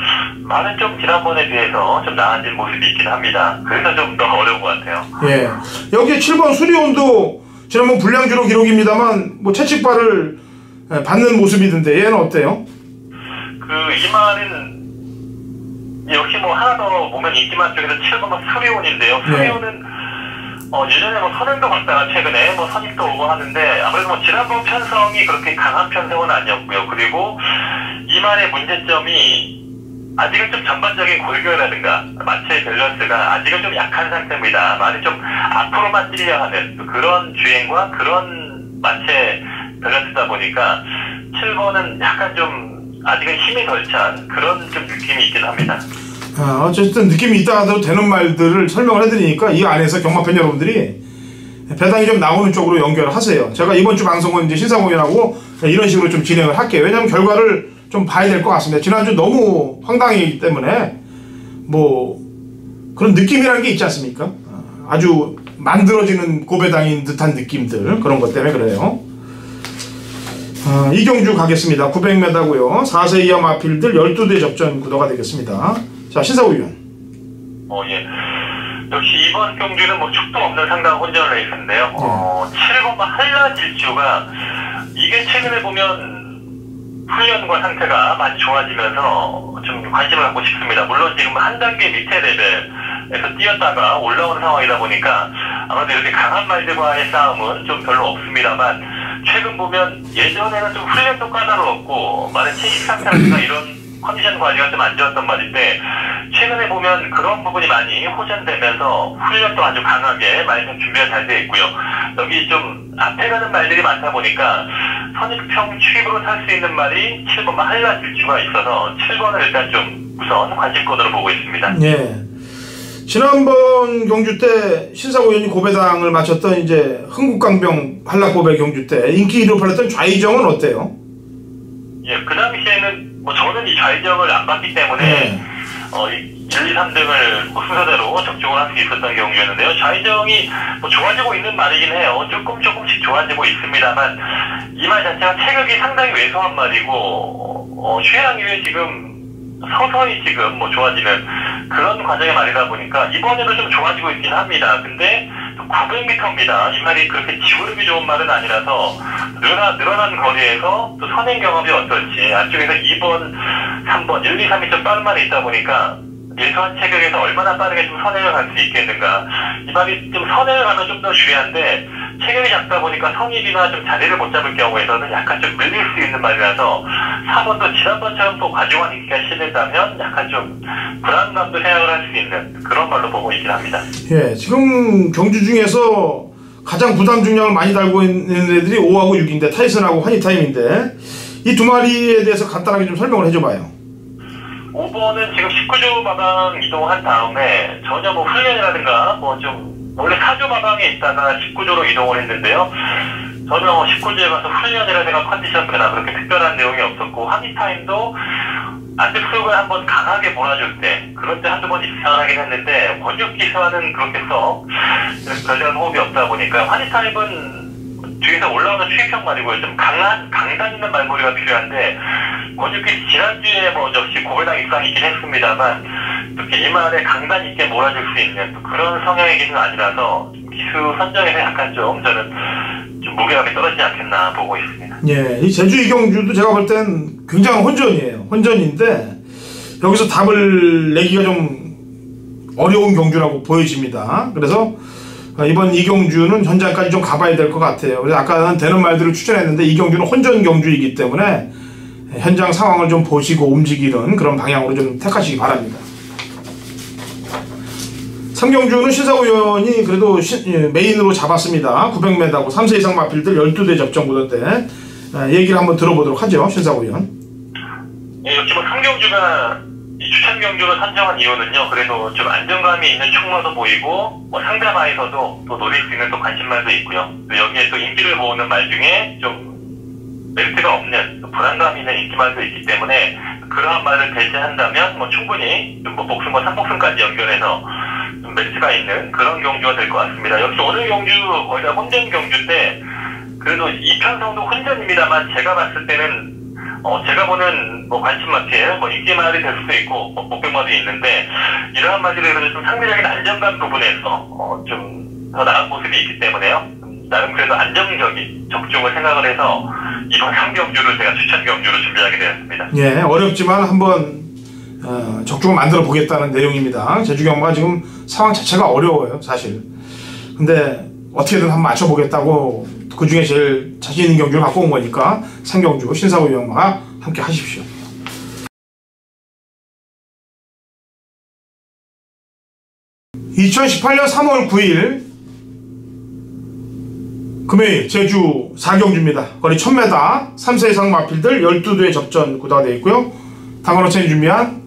말은 좀 지난번에 비해서 좀 나아진 모습이 있긴 합니다. 그래서 좀 더 어려운 것 같아요. 예. 여기에 7번 수리온도 지난번 불량주로 기록입니다만 채찍발을 받는 모습이던데 얘는 어때요? 이 말은 역시 하나 더 보면 인기만 쪽에서 7번은 수리온인데요. 수리온은 예전에 선행도 갔다가 최근에 선입도 오고 하는데 아무래도 지난번 편성이 그렇게 강한 편성은 아니었고요. 그리고 이 말의 문제점이 아직은 좀 전반적인 골격이라든가 마체 밸런스가 아직은 좀 약한 상태입니다. 말이 좀 앞으로만 뛰려 하는 그런 주행과 그런 마체 밸런스다 보니까 7번은 약간 좀 아직은 힘이 덜 찬 그런 좀 느낌이 있긴 합니다. 어쨌든 느낌이 있다 하더라도 되는 말들을 설명을 해드리니까 이 안에서 경마팬 여러분들이 배당이 좀 나오는 쪽으로 연결을 하세요. 제가 이번 주 방송은 이제 신사공연하고 이런 식으로 좀 진행을 할게요. 왜냐하면 결과를 좀 봐야 될 것 같습니다. 지난주 너무 황당이기 때문에 그런 느낌이라는 게 있지 않습니까? 아주 만들어지는 고배당인 듯한 느낌들, 그런 것 때문에 그래요. 이경주 가겠습니다. 900m고요. 4세 이하 마필들 12대 접전 구도가 되겠습니다. 자, 신사우 위원. 예. 역시 이번 경주는 축도 없는 상당한 혼전 레이스인데요. 7번 한라질주가 이게 최근에 보면 훈련과 상태가 많이 좋아지면서 좀 관심을 갖고 싶습니다. 물론 지금 한 단계 밑에 레벨에서 뛰었다가 올라오는 상황이다 보니까 아마도 이렇게 강한 말들과의 싸움은 좀 별로 없습니다만 최근 보면 예전에는 좀 훈련도 까다로웠고 말의 체식 상태라든가 이런 컨디션 관리가 좀 안 좋았던 말인데 최근에 보면 그런 부분이 많이 호전되면서 훈련도 아주 강하게 많이 좀 준비가 잘 되어 있고요. 여기 좀 앞에 가는 말들이 많다 보니까 선입평 추입으로 탈 수 있는 말이 7번 한라질주가 있어서 7번을 일단 좀 우선 관심권으로 보고 있습니다. 예. 지난번 경주 때 신사고 의원이 고배당을 마쳤던 이제 흥국강병 한라고배 경주 때 인기 1위로 팔렸던 좌이정은 어때요? 예, 그 당시에는 저는 이 좌이정을 안 봤기 때문에 1, 2, 3등을 순서대로 적중을 할 수 있었던 경우였는데요. 좌이정이 좋아지고 있는 말이긴 해요. 조금씩 좋아지고 있습니다만 이 말 자체가 체격이 상당히 왜소한 말이고 휴양 이후에 지금 서서히 지금 좋아지는 그런 과정의 말이다 보니까 이번에도 좀 좋아지고 있긴 합니다. 근데 900m입니다. 이 말이 그렇게 지구력이 좋은 말은 아니라서 늘어난 거리에서 또 선행 경험이 어떨지 안쪽에서 2번, 3번, 1, 2, 3이 좀 빠른 말이 있다 보니까 일선 체격에서 얼마나 빠르게 좀 선행을 갈 수 있겠는가. 이 말이 좀 선행을 가면 좀 더 유리한데 체격이 작다 보니까 성입이나 좀 자리를 못 잡을 경우에서는 약간 좀 밀릴 수 있는 말이라서 4번도 지난번처럼 또 과중한 인기가 실린다면 약간 좀 불안감도 생각을 할 수 있는 그런 말로 보고 있긴 합니다. 예, 지금 경주 중에서 가장 부담 중량을 많이 달고 있는 애들이 5하고 6인데 타이슨하고 허니타임인데 이 두 마리에 대해서 간단하게 좀 설명을 해줘봐요. 5번은 지금 19조 마방 이동한 다음에 전혀 뭐 훈련이라든가 뭐 좀 원래 4조 마방에 있다가 19조로 이동을 했는데요. 전혀 19조에 가서 훈련이라든가 컨디션 변화 그렇게 특별한 내용이 없었고 허니타임도 안드프로그를 한번 강하게 몰아줄 때 그럴 때 한두 번 이상하긴 했는데 권육기사와는 그렇게 써 별다른 호흡이 없다 보니까 허니타임은 뒤에서 올라오는 추입형 말이고요. 좀 강단 있는 말머리가 필요한데 권육기 지난주에 뭐 역시 고배당 입상이 있긴 했습니다만 특히 이 말에 강단 있게 몰아줄 수 있는 그런 성향의 기수는 아니라서 기수 선정에서 약간 좀 저는 좀 무게감이 떨어지지 않겠나 보고 있습니다. 예, 이 제주 이경주도 제가 볼 땐 굉장한 혼전이에요. 혼전인데 여기서 답을 내기가 좀 어려운 경주라고 보여집니다. 그래서 이번 이경주는 현장까지 좀 가봐야 될 것 같아요. 그래서 아까는 되는 말들을 추천했는데 이경주는 혼전 경주이기 때문에 현장 상황을 좀 보시고 움직이는 그런 방향으로 좀 택하시기 바랍니다. 3경주는 신사구 의원이 그래도 메인으로 잡았습니다. 900m하고 3세 이상 마필들 12대 접전 구도인데 얘기를 한번 들어보도록 하죠. 신사구 의원. 예, 역시 뭐 3경주가 이 추천 경주를 선정한 이유는요. 그래도 좀 안정감이 있는 충마도 보이고 뭐 상자마에서도 또 노릴 수 있는 또 관심말도 있고요. 또 여기에 또 인기를 모으는 말 중에 좀 메리트가 없는 불안감 있는 인기말도 있기 때문에 그러한 말을 배제한다면 뭐 충분히 뭐 복승 뭐 3복승까지 연결해서 좀 메리트가 있는 그런 경주가 될 것 같습니다. 역시 오늘 경주 거의 다 혼전 경주인데 그래도 이편성도 혼전입니다만 제가 봤을 때는 제가 보는 뭐 관심 마필, 뭐 인기 말이 될 수도 있고 뭐 복병마도 있는데 이러한 말들에서 좀 상대적인 안정감 부분에서 좀 더 나은 모습이 있기 때문에요. 나름 그래도 안정적인 적중을 생각을 해서 이번 3경주를 제가 추천 경주로 준비하게 되었습니다. 예, 어렵지만 한번 적중을 만들어 보겠다는 내용입니다. 제주경마가 지금 상황 자체가 어려워요, 사실. 근데 어떻게든 한번 맞춰보겠다고 그 중에 제일 자신 있는 경주를 갖고 온 거니까 3경주 신사구 경마와 함께 하십시오. (2018년 3월 9일) 금요일 제주 4경주입니다. 거리 1000m 3세 이상 마필들 12대 접전 구도가 되어 있고요. 당근호천이 준비한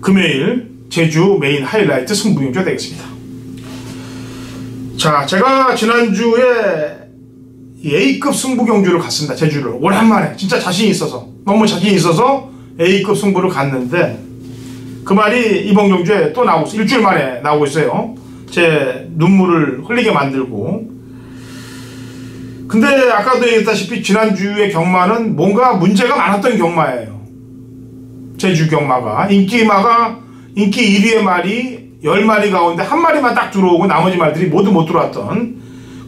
금요일 제주 메인 하이라이트 승부경주가 되겠습니다. 자, 제가 지난주에 A급 승부경주를 갔습니다. 제주를 오랜만에 진짜 자신이 있어서 너무 자신이 있어서 A급 승부를 갔는데 그 말이 이번 경주에 또 나오고 있어요. 일주일 만에 나오고 있어요. 제 눈물을 흘리게 만들고. 근데 아까도 얘기했다시피 지난주의 경마는 뭔가 문제가 많았던 경마예요. 제주 경마가 인기 1위의 말이 10마리 가운데 한 마리만 딱 들어오고 나머지 말들이 모두 못 들어왔던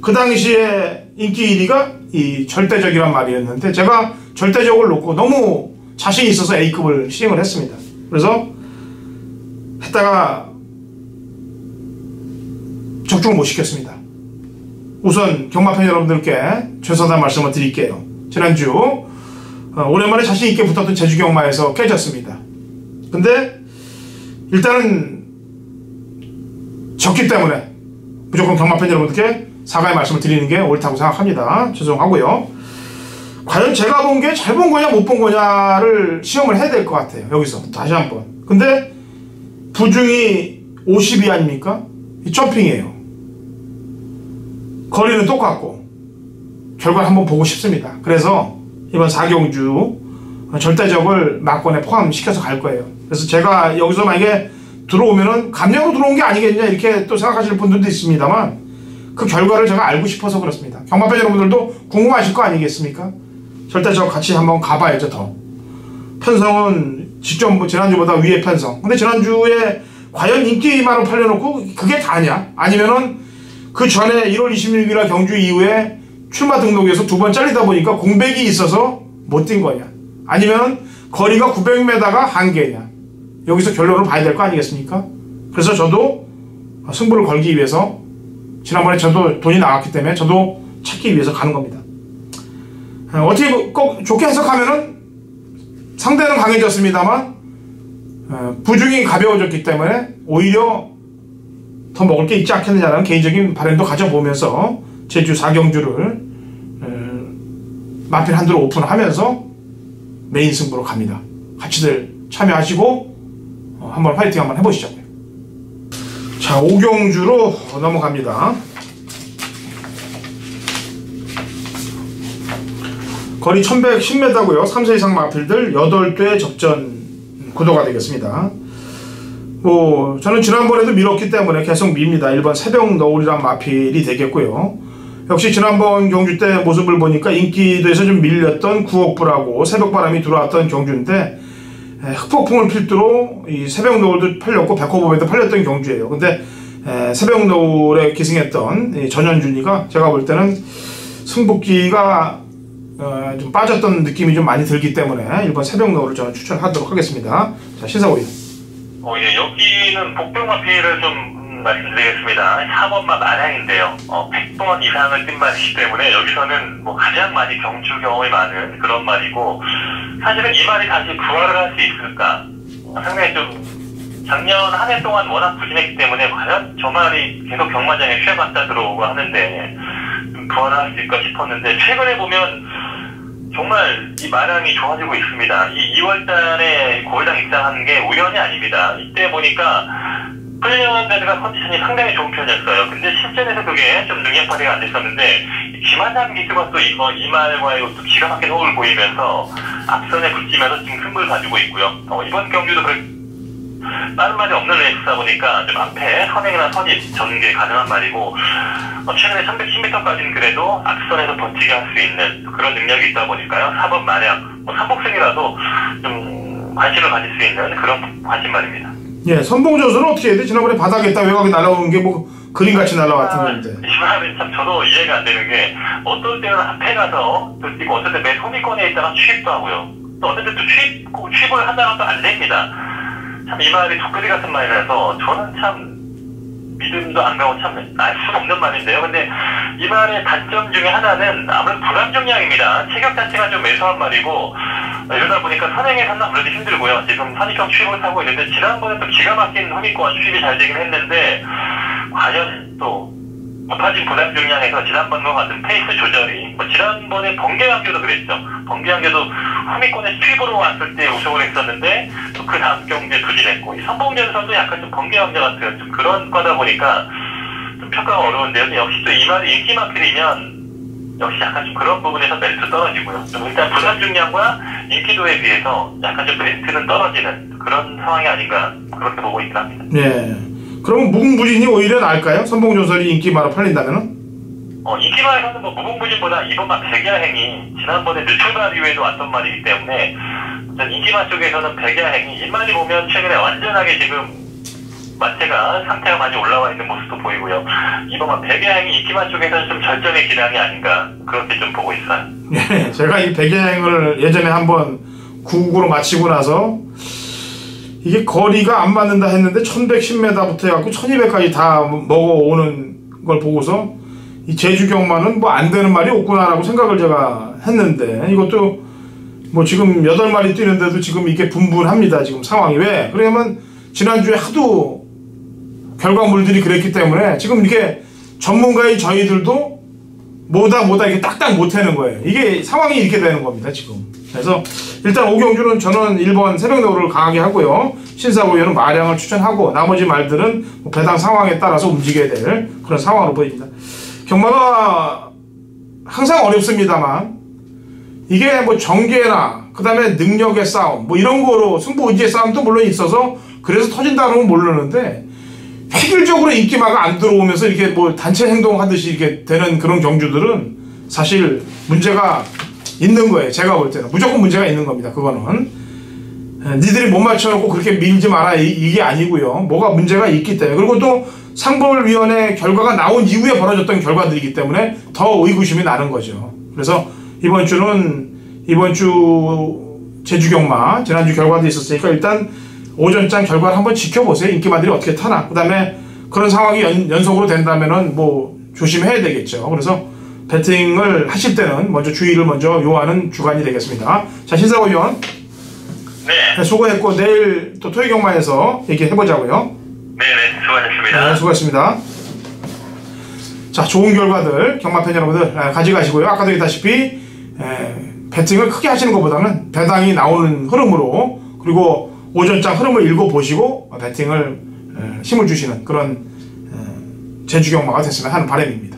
그 당시에 인기 1위가 이 절대적이란 말이었는데 제가 절대적을 놓고 너무 자신이 있어서 A급을 시행을 했습니다. 그래서 했다가 적중을 못 시켰습니다. 우선 경마팬 여러분들께 죄송하다는 말씀을 드릴게요. 지난주 오랜만에 자신 있게 붙었던 제주 경마에서 깨졌습니다. 근데 일단은 졌기 때문에 무조건 경마팬 여러분들께 사과의 말씀을 드리는 게 옳다고 생각합니다. 죄송하고요. 과연 제가 본 게 잘 본 거냐 못 본 거냐를 시험을 해야 될 것 같아요. 여기서 다시 한번. 근데 부중이 52 아닙니까? 이 점핑이에요. 거리는 똑같고 결과를 한번 보고 싶습니다. 그래서 이번 4경주 절대적을 막권에 포함시켜서 갈 거예요. 그래서 제가 여기서 만약에 들어오면은 감량으로 들어온 게 아니겠냐 이렇게 또 생각하시는 분들도 있습니다만 그 결과를 제가 알고 싶어서 그렇습니다. 경마팬 여러분들도 궁금하실 거 아니겠습니까? 절대적 같이 한번 가봐야죠. 더 편성은 직접 지난주보다 위에 편성. 근데 지난주에 과연 인기만으로 팔려놓고 그게 다냐? 아니면은 그 전에 1월 26일 경주 이후에 출마 등록에서 2번 잘리다 보니까 공백이 있어서 못 뛴 거냐? 아니면 거리가 900m가 한계냐? 여기서 결론을 봐야 될 거 아니겠습니까? 그래서 저도 승부를 걸기 위해서 지난번에 저도 돈이 나왔기 때문에 저도 찾기 위해서 가는 겁니다. 어떻게 꼭 좋게 해석하면은 상대는 강해졌습니다만 부중이 가벼워졌기 때문에 오히려 더 먹을 게 있지 않겠느냐는 개인적인 바람도 가져보면서 제주 4경주를 마필 한두로 오픈하면서 메인 승부로 갑니다. 같이들 참여하시고 한번 파이팅 한번 해보시죠. 자, 5경주로 넘어갑니다. 거리 1110m고요. 3세 이상 마필들 8대 접전 구도가 되겠습니다. 저는 지난번에도 밀었기 때문에 계속 밉니다. 1번 새벽 너울이란 마필이 되겠고요. 역시 지난번 경주 때 모습을 보니까 인기도에서 좀 밀렸던 구옥불하고 새벽바람이 들어왔던 경주인데 흑폭풍을 필두로 이 새벽 노을도 팔렸고 백호범에도 팔렸던 경주예요. 근데 새벽 노을에 기승했던 전현준이가 제가 볼 때는 승복기가 좀 빠졌던 느낌이 좀 많이 들기 때문에 1번 새벽 노을을 저는 추천하도록 하겠습니다. 자, 신사오이. 예, 여기는 복병마피를 좀 말씀드리겠습니다. 4번마 마량인데요. 100번 이상을 뛴 말이기 때문에 여기서는 뭐 가장 많이 경주 경험이 많은 그런 말이고, 사실은 이 말이 다시 부활을 할 수 있을까? 상당히 좀 작년 한 해 동안 워낙 부진했기 때문에 과연 저 말이 계속 경마장에 취해갔다 들어오고 하는데 좀 부활을 할 수 있을까 싶었는데, 최근에 보면 정말 이 마량이 좋아지고 있습니다. 이 2월달에 고회장 입장하는 게 우연이 아닙니다. 이때 보니까 훈련대가 컨디션이 상당히 좋은 편이었어요. 근데 실전에서 그게 좀 능력 발휘가 안 됐었는데, 김한장 기수가 또 이 말과의 또 기가 막힌 호흡을 보이면서 앞선에 붙이면서 지금 승부를 가지고 있고요. 이번 경주도 다른 말이 없는 레이스다 보니까 좀 앞에 선행이나 선입 전개 가능한 말이고, 최근에 310m까지는 그래도 앞선에서 버티게 할 수 있는 그런 능력이 있다 보니까요. 4번 마량, 3복승이라도 좀 관심을 가질 수 있는 그런 관심 말입니다. 예, 선봉조수는 어떻게 해야 돼? 지난번에 바닥에 있다 외곽에 날아오는 게 뭐 그림같이 날아왔던 건데. 이 말은 참 저도 이해가 안 되는 게, 어떨 때는 앞에 가서 또 뛰고, 어떨 때 맨 소미권에 있다가 취입도 하고요. 또 어떨 때 또 취입을 한다가 또 안 됩니다. 참 이 말이 독거리 같은 말이라서 저는 참 믿음도 안 가고 참 알 수 없는 말인데요. 근데 이 말의 단점 중에 하나는 아무래도 불안 중량입니다. 체격 자체가 좀 매서한 말이고, 이러다 보니까 선행에서는 아무래도 힘들고요. 지금 선입형 취입을 타고 있는데, 지난번에 또 기가 막힌 후미권 취입이 잘 되긴 했는데, 과연 또 높아진 부담 중량에서 지난번과 같은 페이스 조절이, 지난번에 번개왕교도 그랬죠. 번개왕교도 후미권에 취입으로 왔을 때 우승을 했었는데 또 그 다음 경기에 부진했고, 이 선봉전선도 약간 좀 번개왕교 같은 좀 그런 거다 보니까 좀 평가가 어려운데요. 역시 또 이 말이 인기 마필이면 역시 약간 좀 그런 부분에서 메리트 떨어지고요. 좀 일단 부담 중량과 인기도에 비해서 약간 좀 메리트는 떨어지는 그런 상황이 아닌가, 그렇게 보고 있긴 합니다. 네. 그러면 무궁부진이 오히려 나을까요? 선봉조설이 인기마로 팔린다면은? 인기마에서는 뭐 무궁부진보다 이번만 백야행이 지난번에 늦출말 이후에도 왔던 말이기 때문에, 인기마 쪽에서는 백야행이 이 말이 보면 최근에 완전하게 지금 마체가 상태가 많이 올라와 있는 모습도 보이고요. 이번만 백야행이 인기마 쪽에서는 좀 절정의 기량이 아닌가, 그렇게 좀 보고 있어요. 네, 제가 이 백야행을 예전에 한번 9국으로 마치고 나서 이게 거리가 안 맞는다 했는데 1110m부터 해갖고 1200까지 다 먹어오는 걸 보고서 이 제주 경마는 뭐 안 되는 말이 없구나라고 생각을 제가 했는데, 이것도 뭐 지금 8마리 뛰는데도 지금 이게 분분합니다. 지금 상황이. 왜? 그러면 지난주에 하도 결과물들이 그랬기 때문에 지금 이렇게 전문가의 저희들도 뭐다 이렇게 딱딱 못하는 거예요. 이게 상황이 이렇게 되는 겁니다. 지금. 그래서 일단 오경주는 저는 1번 새벽노를 강하게 하고요. 신사고유는 마량을 추천하고, 나머지 말들은 뭐 배당 상황에 따라서 움직여야 될 그런 상황으로 보입니다. 경마가 항상 어렵습니다만 이게 뭐 정계나 그 다음에 능력의 싸움 뭐 이런 거로 승부 의지의 싸움도 물론 있어서 그래서 터진다는 건 모르는데, 획일적으로 인기마가 안 들어오면서 이렇게 뭐 단체 행동하듯이 이렇게 되는 그런 경주들은 사실 문제가 있는 거예요. 제가 볼 때는 무조건 문제가 있는 겁니다. 그거는 니들이 못 맞춰놓고 그렇게 밀지 마라 이게 아니고요. 뭐가 문제가 있기 때문에, 그리고 또 상벌위원회 결과가 나온 이후에 벌어졌던 결과들이기 때문에 더 의구심이 나는 거죠. 그래서 이번 주 제주경마 지난주 결과도 있었으니까 일단 오전장 결과를 한번 지켜보세요. 인기만들이 어떻게 타나. 그 다음에 그런 상황이 연속으로 된다면은 뭐 조심해야 되겠죠. 그래서 배팅을 하실 때는 먼저 주의를 먼저 요하는 주간이 되겠습니다. 자, 신사고 위원. 네. 수고했고 내일 또 토요 경마에서 얘기해보자고요. 네네, 수고하셨습니다. 네, 수고했습니다. 자, 좋은 결과들 경마팬 여러분들 가져가시고요. 아까도 얘기했다시피 배팅을 크게 하시는 것보다는 배당이 나오는 흐름으로 그리고 오전장 흐름을 읽어보시고 배팅을 힘을 주시는 그런 제주경마가 됐으면 하는 바람입니다.